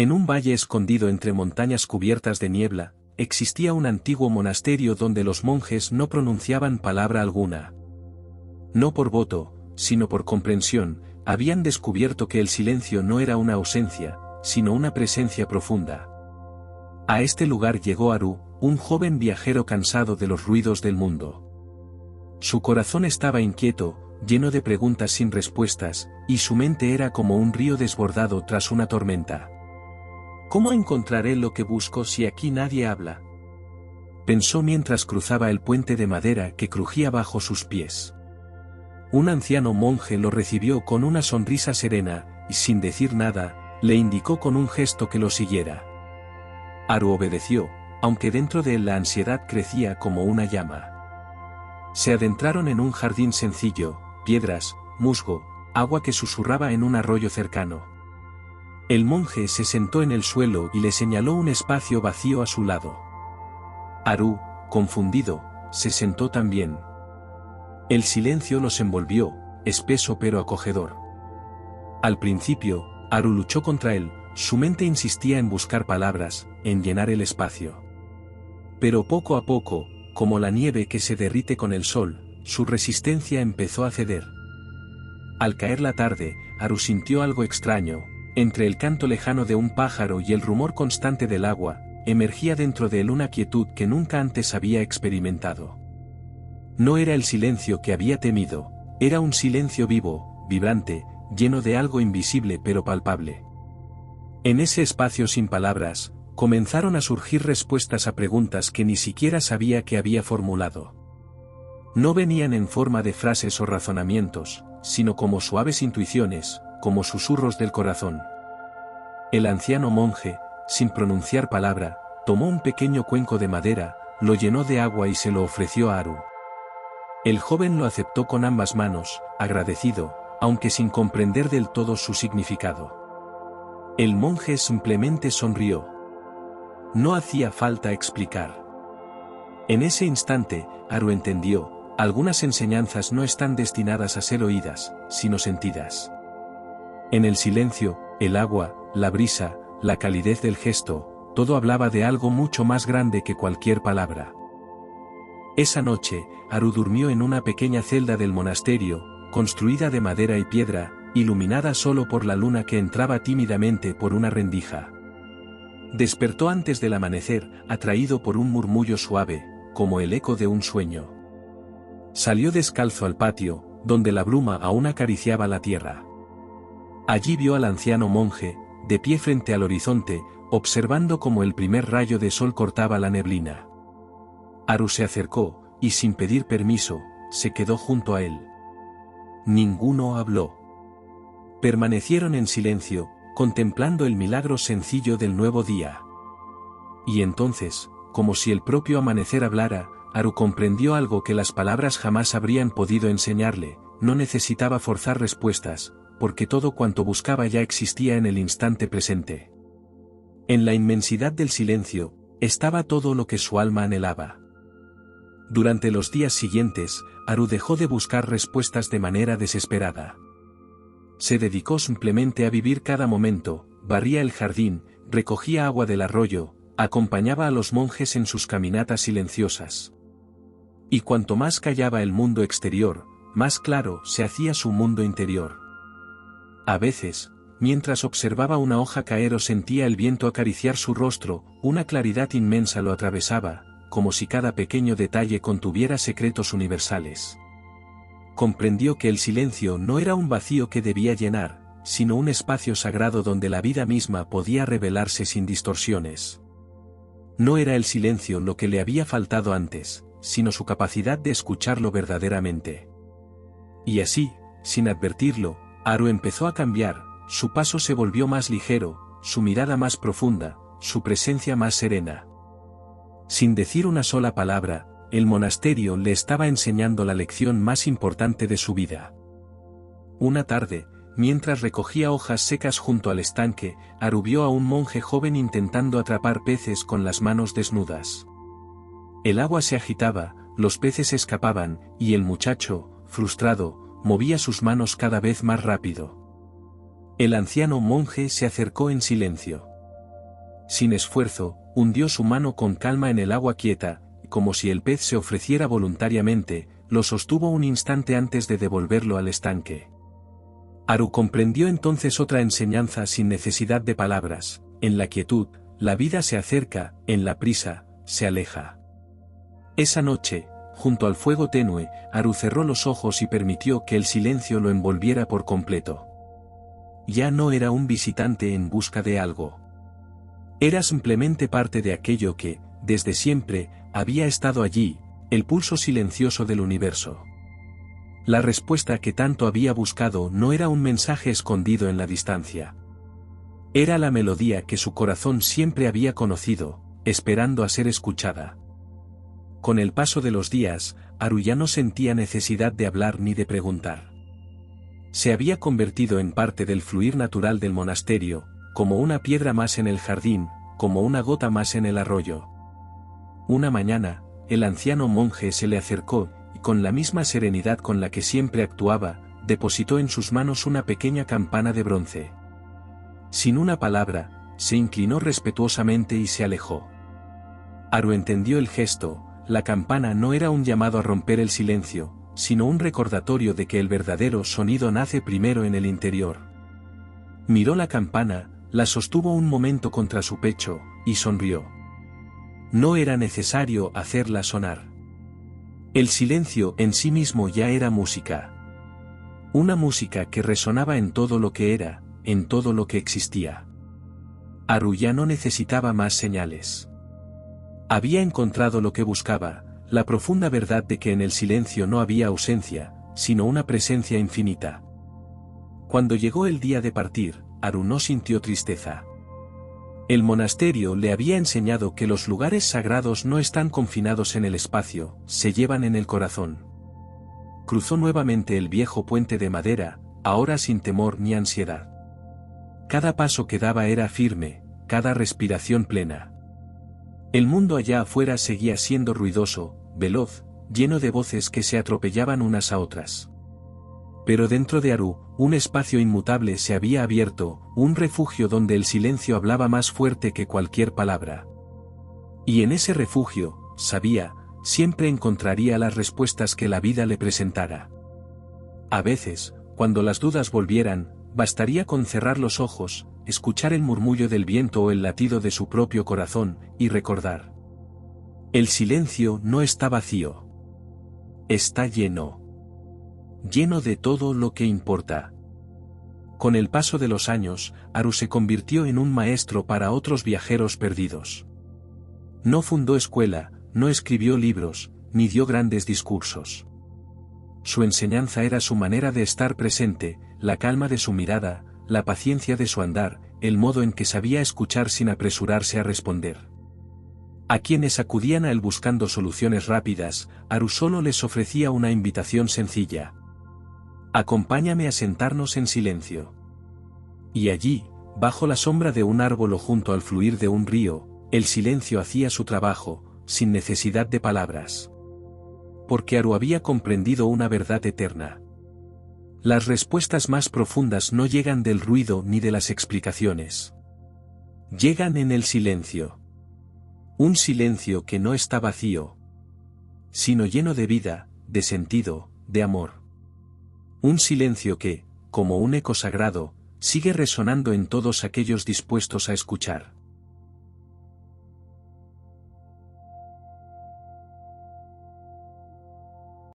En un valle escondido entre montañas cubiertas de niebla, existía un antiguo monasterio donde los monjes no pronunciaban palabra alguna. No por voto, sino por comprensión, habían descubierto que el silencio no era una ausencia, sino una presencia profunda. A este lugar llegó Haru, un joven viajero cansado de los ruidos del mundo. Su corazón estaba inquieto, lleno de preguntas sin respuestas, y su mente era como un río desbordado tras una tormenta. ¿Cómo encontraré lo que busco si aquí nadie habla?, pensó mientras cruzaba el puente de madera que crujía bajo sus pies. Un anciano monje lo recibió con una sonrisa serena, y sin decir nada, le indicó con un gesto que lo siguiera. Haru obedeció, aunque dentro de él la ansiedad crecía como una llama. Se adentraron en un jardín sencillo, piedras, musgo, agua que susurraba en un arroyo cercano. El monje se sentó en el suelo y le señaló un espacio vacío a su lado. Haru, confundido, se sentó también. El silencio los envolvió, espeso pero acogedor. Al principio, Haru luchó contra él, su mente insistía en buscar palabras, en llenar el espacio. Pero poco a poco, como la nieve que se derrite con el sol, su resistencia empezó a ceder. Al caer la tarde, Haru sintió algo extraño. Entre el canto lejano de un pájaro y el rumor constante del agua, emergía dentro de él una quietud que nunca antes había experimentado. No era el silencio que había temido, era un silencio vivo, vibrante, lleno de algo invisible pero palpable. En ese espacio sin palabras, comenzaron a surgir respuestas a preguntas que ni siquiera sabía que había formulado. No venían en forma de frases o razonamientos, sino como suaves intuiciones, como susurros del corazón. El anciano monje, sin pronunciar palabra, tomó un pequeño cuenco de madera, lo llenó de agua y se lo ofreció a Haru. El joven lo aceptó con ambas manos, agradecido, aunque sin comprender del todo su significado. El monje simplemente sonrió. No hacía falta explicar. En ese instante, Haru entendió, algunas enseñanzas no están destinadas a ser oídas, sino sentidas. En el silencio, el agua, la brisa, la calidez del gesto, todo hablaba de algo mucho más grande que cualquier palabra. Esa noche, Haru durmió en una pequeña celda del monasterio, construida de madera y piedra, iluminada solo por la luna que entraba tímidamente por una rendija. Despertó antes del amanecer, atraído por un murmullo suave, como el eco de un sueño. Salió descalzo al patio, donde la bruma aún acariciaba la tierra. Allí vio al anciano monje, de pie frente al horizonte, observando cómo el primer rayo de sol cortaba la neblina. Haru se acercó, y sin pedir permiso, se quedó junto a él. Ninguno habló. Permanecieron en silencio, contemplando el milagro sencillo del nuevo día. Y entonces, como si el propio amanecer hablara, Haru comprendió algo que las palabras jamás habrían podido enseñarle, no necesitaba forzar respuestas, porque todo cuanto buscaba ya existía en el instante presente. En la inmensidad del silencio, estaba todo lo que su alma anhelaba. Durante los días siguientes, Haru dejó de buscar respuestas de manera desesperada. Se dedicó simplemente a vivir cada momento, barría el jardín, recogía agua del arroyo, acompañaba a los monjes en sus caminatas silenciosas. Y cuanto más callaba el mundo exterior, más claro se hacía su mundo interior. A veces, mientras observaba una hoja caer o sentía el viento acariciar su rostro, una claridad inmensa lo atravesaba, como si cada pequeño detalle contuviera secretos universales. Comprendió que el silencio no era un vacío que debía llenar, sino un espacio sagrado donde la vida misma podía revelarse sin distorsiones. No era el silencio lo que le había faltado antes, sino su capacidad de escucharlo verdaderamente. Y así, sin advertirlo, Haru empezó a cambiar, su paso se volvió más ligero, su mirada más profunda, su presencia más serena. Sin decir una sola palabra, el monasterio le estaba enseñando la lección más importante de su vida. Una tarde, mientras recogía hojas secas junto al estanque, Haru vio a un monje joven intentando atrapar peces con las manos desnudas. El agua se agitaba, los peces escapaban, y el muchacho, frustrado, movía sus manos cada vez más rápido. El anciano monje se acercó en silencio. sin esfuerzo, hundió su mano con calma en el agua quieta, y como si el pez se ofreciera voluntariamente, lo sostuvo un instante antes de devolverlo al estanque. Haru comprendió entonces otra enseñanza sin necesidad de palabras: en la quietud, la vida se acerca, en la prisa, se aleja. Esa noche, junto al fuego tenue, Haru cerró los ojos y permitió que el silencio lo envolviera por completo. Ya no era un visitante en busca de algo. Era simplemente parte de aquello que, desde siempre, había estado allí, el pulso silencioso del universo. La respuesta que tanto había buscado no era un mensaje escondido en la distancia. Era la melodía que su corazón siempre había conocido, esperando a ser escuchada. Con el paso de los días, Haru ya no sentía necesidad de hablar ni de preguntar. Se había convertido en parte del fluir natural del monasterio, como una piedra más en el jardín, como una gota más en el arroyo. Una mañana, el anciano monje se le acercó, y con la misma serenidad con la que siempre actuaba, depositó en sus manos una pequeña campana de bronce. Sin una palabra, se inclinó respetuosamente y se alejó. Haru entendió el gesto: la campana no era un llamado a romper el silencio, sino un recordatorio de que el verdadero sonido nace primero en el interior. Miró la campana, la sostuvo un momento contra su pecho, y sonrió. No era necesario hacerla sonar. El silencio en sí mismo ya era música. Una música que resonaba en todo lo que era, en todo lo que existía. Haru ya no necesitaba más señales. Había encontrado lo que buscaba, la profunda verdad de que en el silencio no había ausencia, sino una presencia infinita. Cuando llegó el día de partir, Haru no sintió tristeza. El monasterio le había enseñado que los lugares sagrados no están confinados en el espacio, se llevan en el corazón. Cruzó nuevamente el viejo puente de madera, ahora sin temor ni ansiedad. Cada paso que daba era firme, cada respiración plena. El mundo allá afuera seguía siendo ruidoso, veloz, lleno de voces que se atropellaban unas a otras. Pero dentro de Haru, un espacio inmutable se había abierto, un refugio donde el silencio hablaba más fuerte que cualquier palabra. Y en ese refugio, sabía, siempre encontraría las respuestas que la vida le presentara. A veces, cuando las dudas volvieran, bastaría con cerrar los ojos, escuchar el murmullo del viento o el latido de su propio corazón, y recordar. El silencio no está vacío. Está lleno. Lleno de todo lo que importa. Con el paso de los años, Haru se convirtió en un maestro para otros viajeros perdidos. No fundó escuela, no escribió libros, ni dio grandes discursos. Su enseñanza era su manera de estar presente, la calma de su mirada, la paciencia de su andar, el modo en que sabía escuchar sin apresurarse a responder. A quienes acudían a él buscando soluciones rápidas, Haru solo les ofrecía una invitación sencilla. Acompáñame a sentarnos en silencio. Y allí, bajo la sombra de un árbol o junto al fluir de un río, el silencio hacía su trabajo, sin necesidad de palabras. Porque Haru había comprendido una verdad eterna. Las respuestas más profundas no llegan del ruido ni de las explicaciones. Llegan en el silencio. Un silencio que no está vacío, sino lleno de vida, de sentido, de amor. Un silencio que, como un eco sagrado, sigue resonando en todos aquellos dispuestos a escuchar.